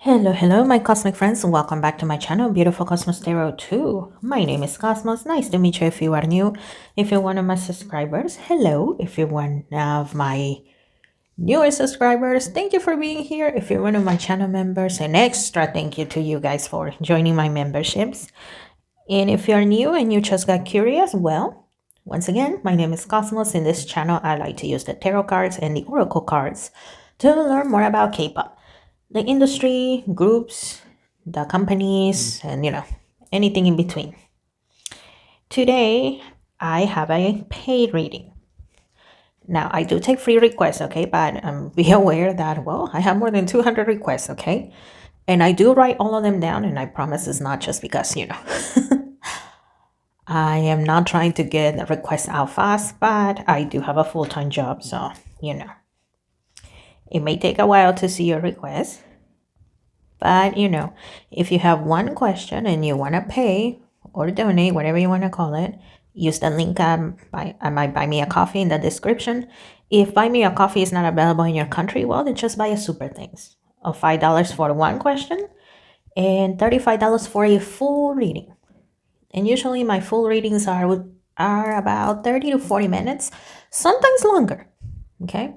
Hello, my cosmic friends. Welcome back to my channel, Beautiful Cosmos Tarot 2. My name is Cosmos. Nice to meet you if you are new. If you're one of my subscribers, hello. If you're one of my newer subscribers, thank you for being here. If you're one of my channel members, an extra thank you to you guys for joining my memberships. And if you're new and you just got curious, well, once again, my name is Cosmos. In this channel, I like to use the tarot cards and the oracle cards to learn more about K-pop, the industry, groups, the companies, and anything in between. Today, I have a paid reading. Now, I do take free requests, okay, but be aware that, well, I have more than 200 requests, okay? And I do write all of them down, and I promise it's not just because, I am not trying to get the requests out fast, but I do have a full-time job, so, it may take a while to see your request. But, if you have one question and you want to pay or donate, whatever you want to call it, use the link I might buy me a coffee in the description. If buy me a coffee is not available in your country, well, then just buy a super thanks of $5 for one question and $35 for a full reading. And usually my full readings are about 30 to 40 minutes, sometimes longer. Okay.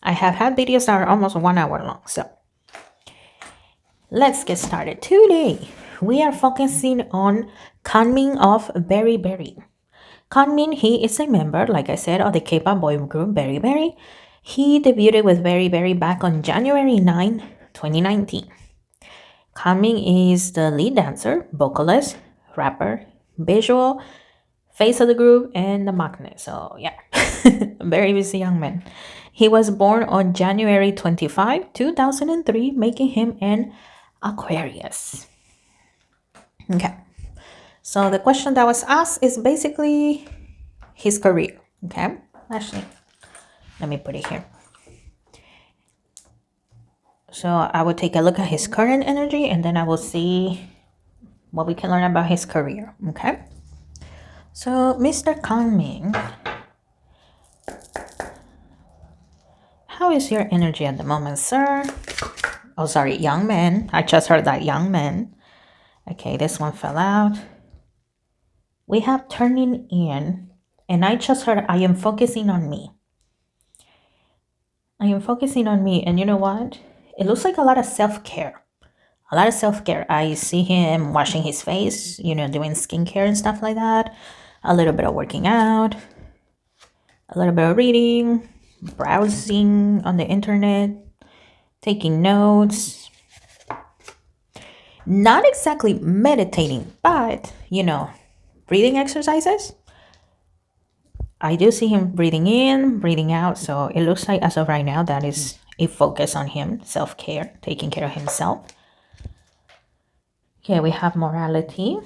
I have had videos that are almost 1 hour long. So let's get started. Today, we are focusing on Kangmin of Verivery. Kangmin, he is a member, like I said, of the K-pop boy group Verivery. He debuted with Verivery back on January 9, 2019. Kangmin is the lead dancer, vocalist, rapper, visual, face of the group, and the magnet. So, yeah, very busy young man. He was born on January 25, 2003, making him an Aquarius. Okay. So the question that was asked is basically his career. Okay. Actually, let me put it here. So I will take a look at his current energy and then I will see what we can learn about his career. Okay. So Mr. Kangmin, how is your energy at the moment, sir? Oh, sorry, young man. I just heard that, young man. Okay, this one fell out. We have turning in, and I just heard I am focusing on me. I am focusing on me, and you know what? It looks like a lot of self-care. A lot of self-care. I see him washing his face, doing skincare and stuff like that. A little bit of working out. A little bit of reading, browsing on the internet, taking notes. Not exactly meditating, but, breathing exercises. I do see him breathing in, breathing out. So it looks like as of right now, that is a focus on him, self-care, taking care of himself. Okay, we have morality.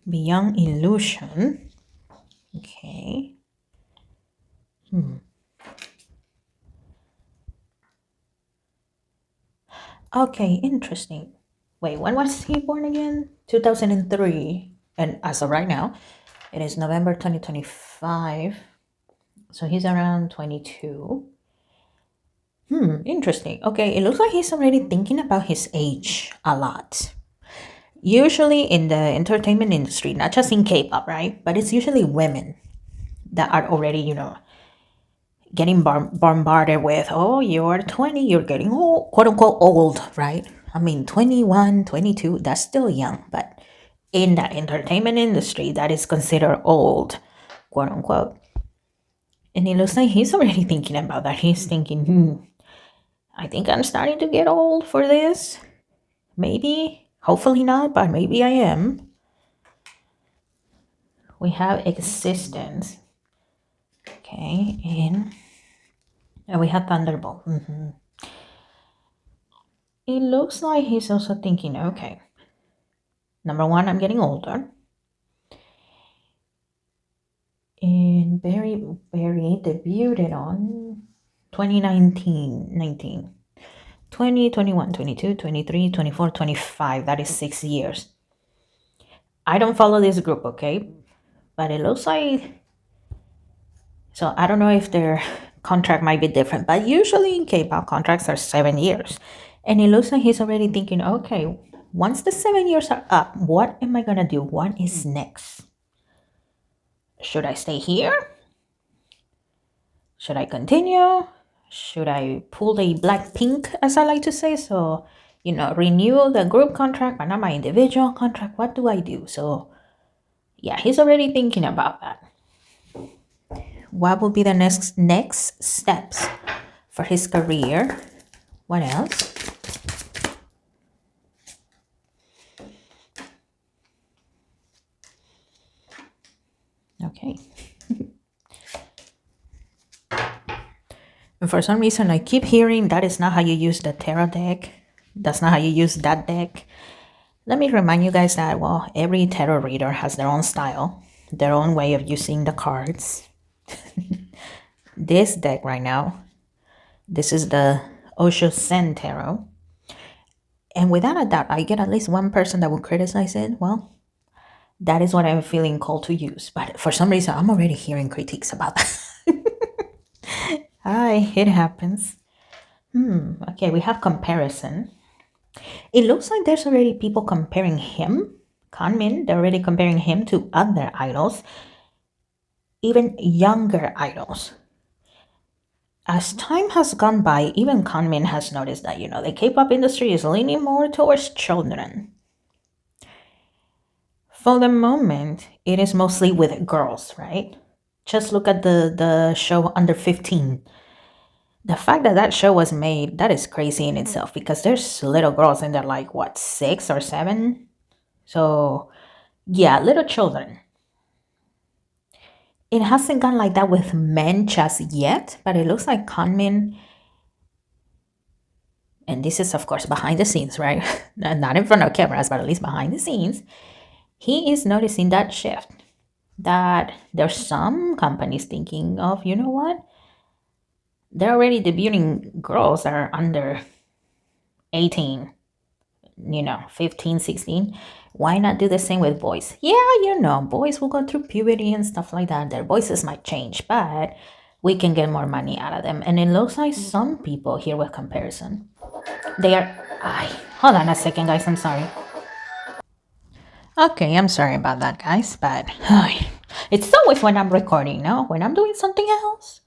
Beyond illusion. Okay. Okay, interesting. Wait, when was he born again? 2003. And as of right now, it is November 2025. So he's around 22. Interesting. Okay, it looks like he's already thinking about his age a lot. Usually in the entertainment industry, not just in K-pop, right? But it's usually women that are already, getting bombarded with, oh, you're 20, you're getting old, quote unquote old, right? I mean, 21, 22, that's still young, but in the entertainment industry, that is considered old, quote unquote. And it looks like he's already thinking about that. He's thinking, I think I'm starting to get old for this. Maybe, hopefully not, but maybe I am. We have existence. Okay, and we have thunderbolt. It looks like he's also thinking, okay, number one, I'm getting older. And Very debuted on 2019, 19, 20, 21, 22, 23, 24, 25. That is 6 years. I don't follow this group, okay? But it looks like, so I don't know if they're contract might be different, but usually in K-pop contracts are 7 years. And it looks like he's already thinking, okay, once the 7 years are up, what am I gonna do? What is next? Should I stay here? Should I continue? Should I pull the black pink, as I like to say? So, renew the group contract, but not my individual contract. What do I do? So, yeah, he's already thinking about that. What will be the next steps for his career? What else? Okay. And for some reason, I keep hearing that is not how you use the tarot deck. That's not how you use that deck. Let me remind you guys that, well, every tarot reader has their own style, their own way of using the cards. This deck right now, this is the Osho Sen Tarot. And without a doubt, I get at least one person that will criticize it. Well, that is what I'm feeling called to use. But for some reason, I'm already hearing critiques about that. Hi, it happens. Okay, we have comparison. It looks like there's already people comparing him, Kangmin, they're already comparing him to other idols, even younger idols. As time has gone by, even Kangmin has noticed that, the K-pop industry is leaning more towards children. For the moment, it is mostly with girls, right? Just look at the show Under 15. The fact that that show was made, that is crazy in itself because there's little girls and they're like, what, 6 or 7? So, yeah, little children. It hasn't gone like that with men just yet, but it looks like Kangmin, and this is, of course, behind the scenes, right? Not in front of cameras, but at least behind the scenes. He is noticing that shift, that there's some companies thinking of, you know what? They're already debuting girls that are under 18, 15, 16. Why not do the same with boys? Yeah, boys will go through puberty and stuff like that. Their voices might change, but we can get more money out of them. And it looks like some people here with comparison, they are... hold on a second, guys. I'm sorry. Okay, I'm sorry about that, guys, but it's always when I'm recording, no? When I'm doing something else.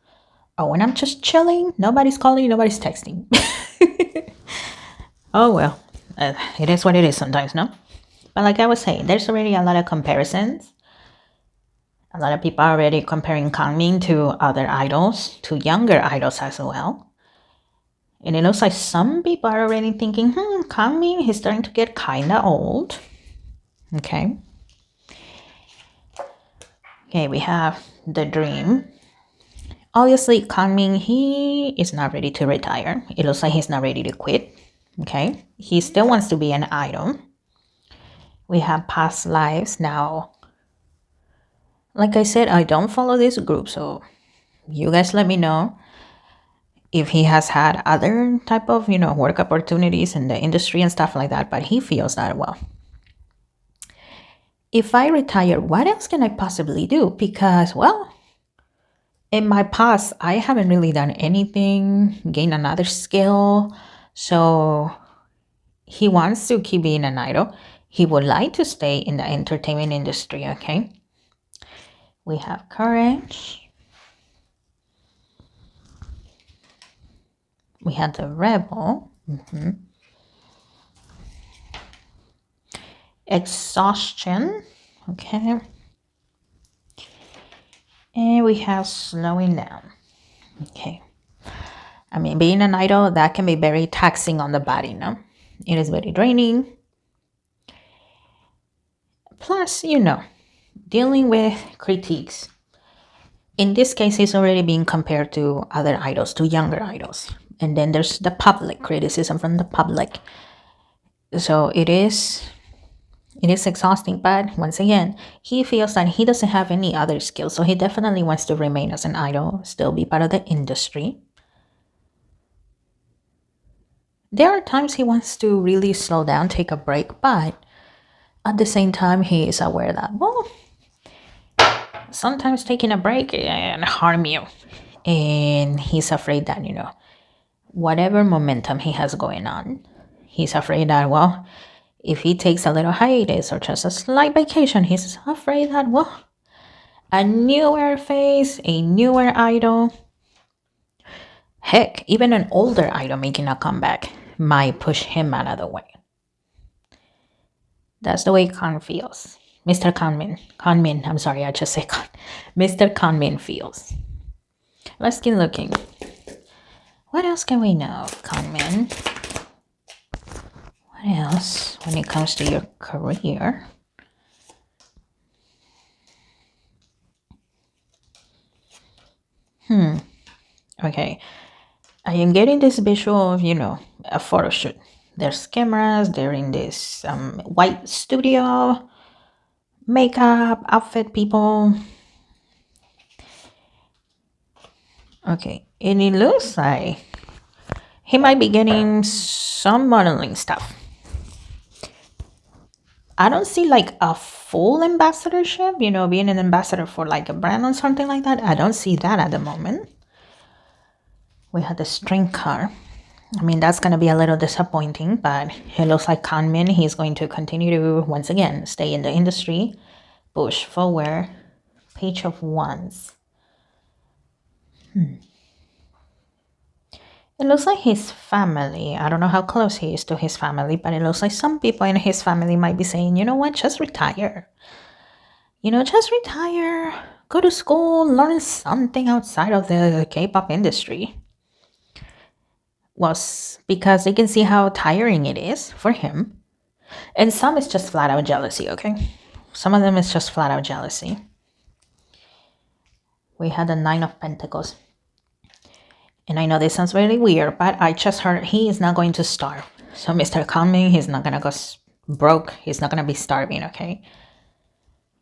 Or when I'm just chilling, nobody's calling, nobody's texting. Oh, well, it is what it is sometimes, no? But like I was saying, there's already a lot of comparisons. A lot of people are already comparing Kangmin to other idols, to younger idols as well. And it looks like some people are already thinking, Kangmin, he's starting to get kind of old. Okay. Okay, we have the dream. Obviously, Kangmin, he is not ready to retire. It looks like he's not ready to quit. Okay. He still wants to be an idol. We have past lives. Now, like I said, I don't follow this group, so you guys let me know if he has had other type of, work opportunities in the industry and stuff like that, but he feels that, well, if I retire, what else can I possibly do? Because, well, in my past, I haven't really done anything, gain another skill. So he wants to keep being an idol. He would like to stay in the entertainment industry, okay? We have courage. We had the rebel. Exhaustion. Okay. And we have slowing down. Okay. I mean, being an idol, that can be very taxing on the body, no? It is very draining. Plus, dealing with critiques. In this case, he's already being compared to other idols, to younger idols. And then there's the public criticism from the public. So it is exhausting, but once again, he feels that he doesn't have any other skills. So he definitely wants to remain as an idol, still be part of the industry. There are times he wants to really slow down, take a break, but at the same time, he is aware that, well, sometimes taking a break can harm you. And he's afraid that, whatever momentum he has going on, he's afraid that, well, if he takes a little hiatus or just a slight vacation, he's afraid that, well, a newer face, a newer idol, heck, even an older idol making a comeback might push him out of the way. That's the way Khan feels. Mr. Kangmin, I'm sorry, I just said Khan. Mr. Kangmin feels. Let's keep looking. What else can we know of Kangmin? What else when it comes to your career? Okay. I am getting this visual of, a photo shoot. There's cameras, they're in this white studio, makeup, outfit people. Okay, and it looks like he might be getting some modeling stuff. I don't see like a full ambassadorship, being an ambassador for like a brand or something like that. I don't see that at the moment. We had the string car. I mean, that's going to be a little disappointing, but it looks like Kangmin, he's going to continue to, once again, stay in the industry, push forward. Page of Wands. It looks like his family. I don't know how close he is to his family, but it looks like some people in his family might be saying, you know what, just retire. Just retire, go to school, learn something outside of the K-pop industry. Was because they can see how tiring it is for him. And some is just flat out jealousy, okay? Some of them is just flat out jealousy. We had the Nine of Pentacles. And I know this sounds really weird, but I just heard he is not going to starve. So Mr. Kangmin, he's not going to go broke. He's not going to be starving, okay?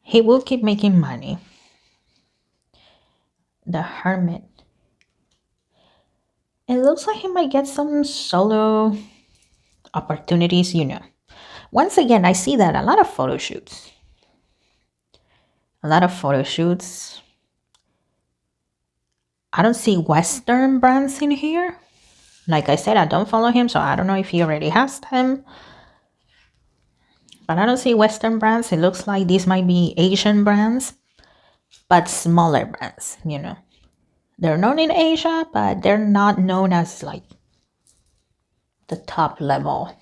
He will keep making money. The Hermit. It looks like he might get some solo opportunities, Once again, I see that a lot of photo shoots. A lot of photo shoots. I don't see Western brands in here. Like I said, I don't follow him, so I don't know if he already has them. But I don't see Western brands. It looks like these might be Asian brands, but smaller brands, They're known in Asia, but they're not known as like the top level.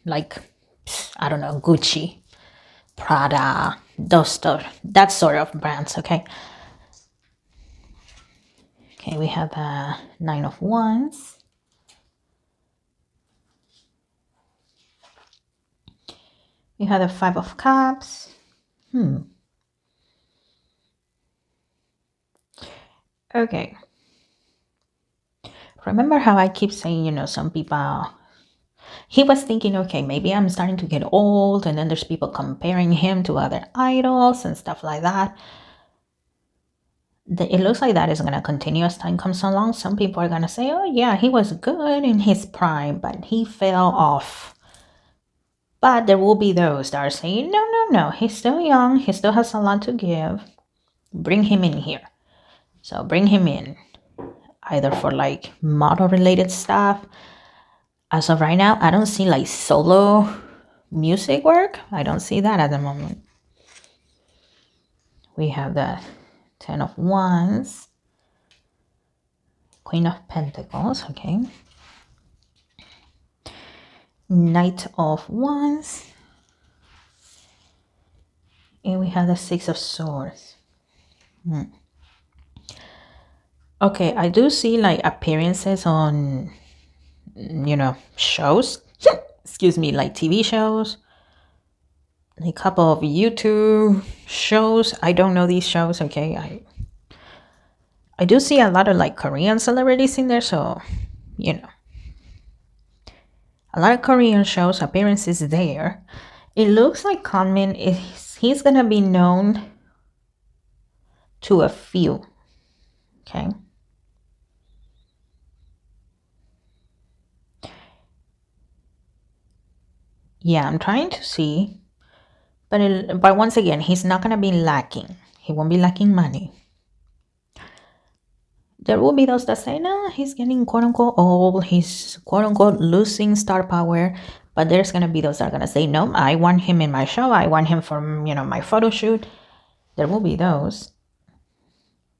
Like, I don't know, Gucci, Prada, that sort of brands, okay? Okay, we have the Nine of Wands. We have the Five of Cups. Okay. Remember how I keep saying, some people... He was thinking, okay, maybe I'm starting to get old, and then there's people comparing him to other idols and stuff like that. It looks like that is going to continue as time comes along. Some people are going to say, oh, yeah, he was good in his prime, but he fell off. But there will be those that are saying, no, he's still young. He still has a lot to give. Bring him in here. So bring him in, either for like model-related stuff. As of right now, I don't see like solo music work. I don't see that at the moment. We have the Ten of Wands, Queen of Pentacles, okay. Knight of Wands. And we have the Six of Swords. Okay, I do see like appearances on, shows. Excuse me, like TV shows. A couple of YouTube shows. I don't know these shows, okay. I do see a lot of like Korean celebrities in there, so, a lot of Korean shows, appearances there. It looks like Kangmin he's gonna be known to a few, okay. Yeah, I'm trying to see, but once again, he's not gonna be lacking. He won't be lacking money. There will be those that say, no, he's getting quote unquote old, he's quote unquote losing star power. But there's gonna be those that are gonna say, no, I want him in my show, I want him for, my photo shoot. There will be those.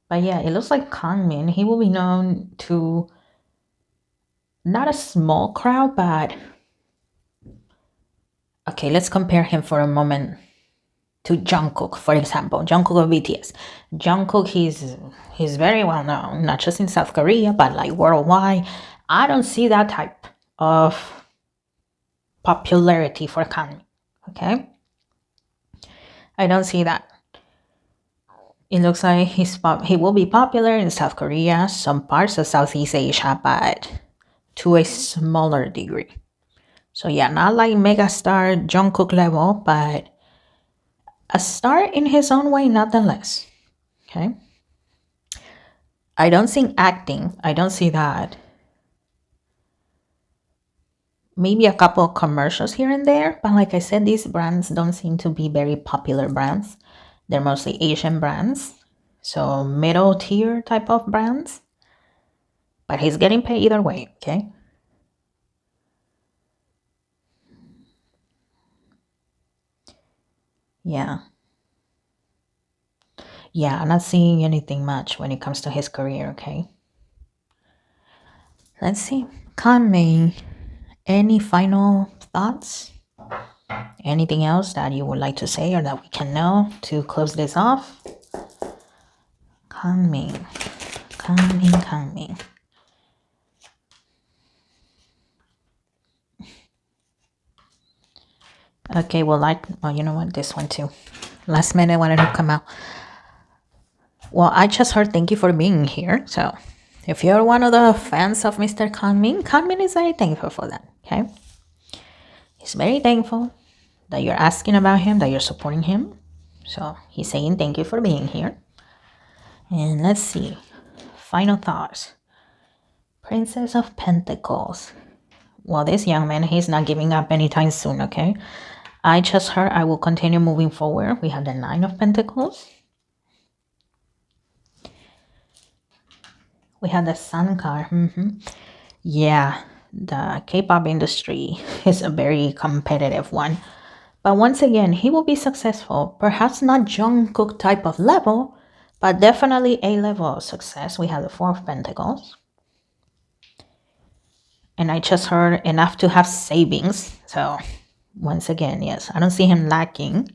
But yeah, it looks like Kangmin, he will be known to not a small crowd, but okay, let's compare him for a moment to Jungkook, for example. Jungkook of BTS. Jungkook, he's very well known, not just in South Korea, but like worldwide. I don't see that type of popularity for Kangmin. Okay, I don't see that. It looks like he will be popular in South Korea, some parts of Southeast Asia, but to a smaller degree. So yeah, not like megastar Jungkook level, but a star in his own way nonetheless. Okay. I don't think acting, I don't see that. Maybe a couple of commercials here and there, but like I said, these brands don't seem to be very popular brands. They're mostly Asian brands, so middle tier type of brands. But he's getting paid either way, okay? Yeah. Yeah, I'm not seeing anything much when it comes to his career, okay? Let's see. Kame, any final thoughts? Anything else that you would like to say or that we can know to close this off? Kangmin. Okay, well, you know what? This one too. Last minute, I wanted to come out. Well, I just heard thank you for being here. So, if you're one of the fans of Mr. Kangmin is very thankful for that. Okay, he's very thankful that you're asking about him, that you're supporting him. So he's saying thank you for being here. And let's see. Final thoughts. Princess of Pentacles. Well, this young man, he's not giving up anytime soon, okay? I just heard I will continue moving forward. We have the Nine of Pentacles. We have the Sun card. Yeah, the K-pop industry is a very competitive one. But once again, he will be successful. Perhaps not Jungkook type of level, but definitely a level of success. We have the Four of Pentacles. And I just heard enough to have savings. So once again, yes, I don't see him lacking.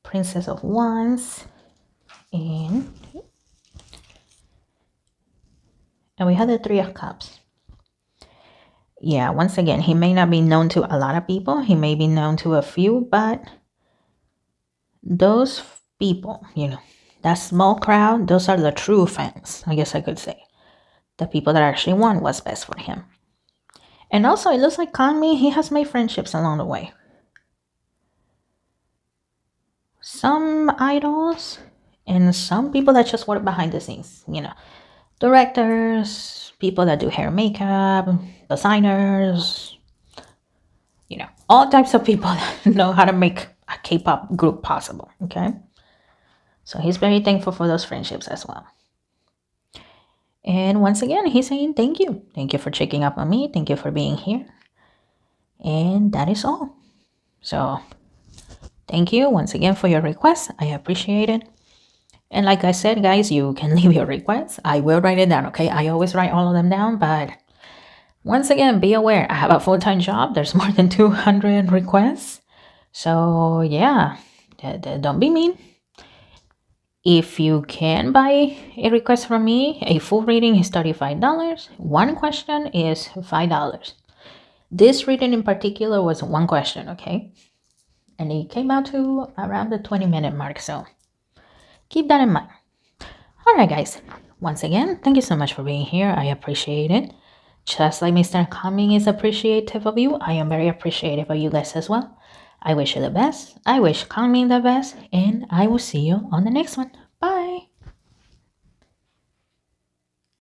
Princess of Wands. And we have the Three of Cups. Yeah, once again, he may not be known to a lot of people. He may be known to a few, but those people, that small crowd, those are the true fans, I guess I could say. The people that actually want what's best for him. And also, it looks like Kangmin, he has made friendships along the way. Some idols and some people that just work behind the scenes, directors, people that do hair and makeup, designers, all types of people that know how to make a K-pop group possible, okay? So he's very thankful for those friendships as well. And once again, he's saying thank you. Thank you for checking up on me. Thank you for being here. And that is all. So thank you once again for your request. I appreciate it. And like I said, guys, you can leave your requests. I will write it down, okay? I always write all of them down, but once again, be aware. I have a full-time job. There's more than 200 requests. So yeah, don't be mean. If you can buy a request from me, a full reading is $35. One question is $5. This reading in particular was one question, okay? And it came out to around the 20-minute mark, so keep that in mind. All right, guys. Once again, thank you so much for being here. I appreciate it. Just like Mr. Kangmin is appreciative of you, I am very appreciative of you guys as well. I wish you the best. I wish Kangmin the best, and I will see you on the next one. Bye.